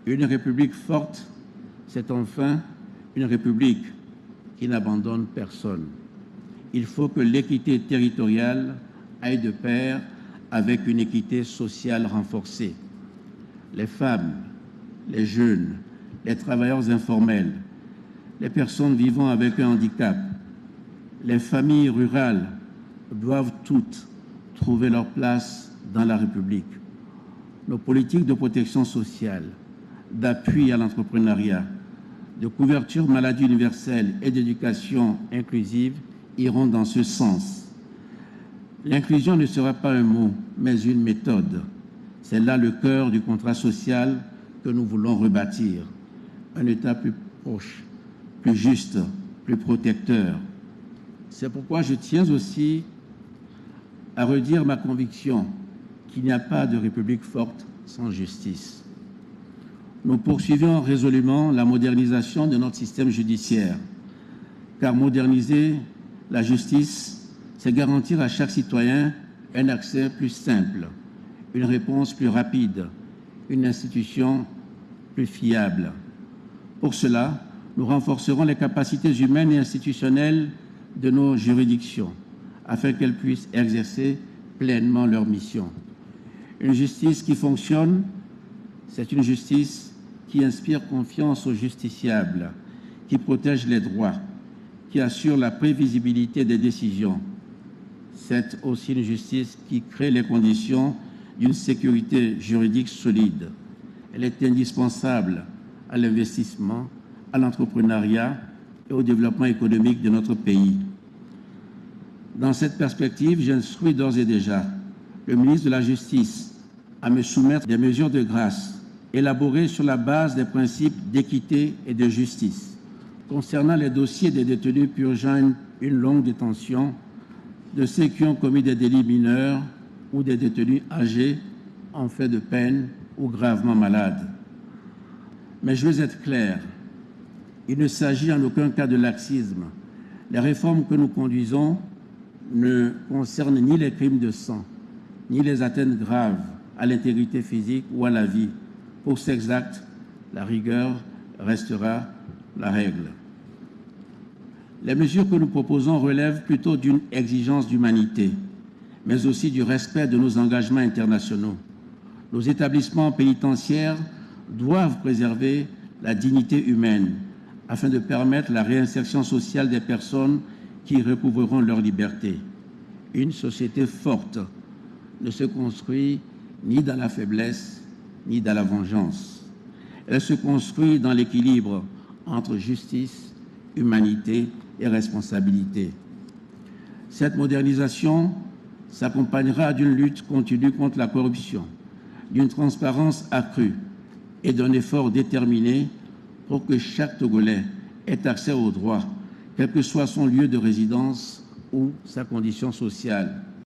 Une république forte, c'est enfin une république qui n'abandonne personne. Il faut que l'équité territoriale aille de pair avec une équité sociale renforcée. Les femmes, les jeunes, les travailleurs informels, les personnes vivant avec un handicap, les familles rurales doivent toutes trouver leur place dans la République. Nos politiques de protection sociale, d'appui à l'entrepreneuriat, de couverture maladie universelle et d'éducation inclusive iront dans ce sens. L'inclusion ne sera pas un mot, mais une méthode. C'est là le cœur du contrat social que nous voulons rebâtir. Un État plus proche, plus juste, plus protecteur. C'est pourquoi je tiens aussi à redire ma conviction qu'il n'y a pas de République forte sans justice. Nous poursuivons résolument la modernisation de notre système judiciaire, car moderniser la justice, c'est garantir à chaque citoyen un accès plus simple, une réponse plus rapide, une institution plus fiable. Pour cela, nous renforcerons les capacités humaines et institutionnelles de nos juridictions, afin qu'elles puissent exercer pleinement leur mission. Une justice qui fonctionne, c'est une justice qui inspire confiance aux justiciables, qui protège les droits, qui assure la prévisibilité des décisions. C'est aussi une justice qui crée les conditions d'une sécurité juridique solide. Elle est indispensable à l'investissement, à l'entrepreneuriat et au développement économique de notre pays. Dans cette perspective, j'instruis d'ores et déjà le ministre de la Justice à me soumettre des mesures de grâce élaborées sur la base des principes d'équité et de justice concernant les dossiers des détenus purgeant une longue détention, de ceux qui ont commis des délits mineurs ou des détenus âgés en fait de peine ou gravement malades. Mais je veux être clair, il ne s'agit en aucun cas de laxisme. Les réformes que nous conduisons ne concernent ni les crimes de sang, ni les atteintes graves à l'intégrité physique ou à la vie. Pour ces actes, la rigueur restera la règle. Les mesures que nous proposons relèvent plutôt d'une exigence d'humanité, mais aussi du respect de nos engagements internationaux. Nos établissements pénitentiaires doivent préserver la dignité humaine afin de permettre la réinsertion sociale des personnes qui recouvreront leur liberté. Une société forte ne se construit ni dans la faiblesse, ni dans la vengeance. Elle se construit dans l'équilibre entre justice, humanité et responsabilité. Cette modernisation s'accompagnera d'une lutte continue contre la corruption, d'une transparence accrue et d'un effort déterminé pour que chaque Togolais ait accès aux droits, quel que soit son lieu de résidence ou sa condition sociale.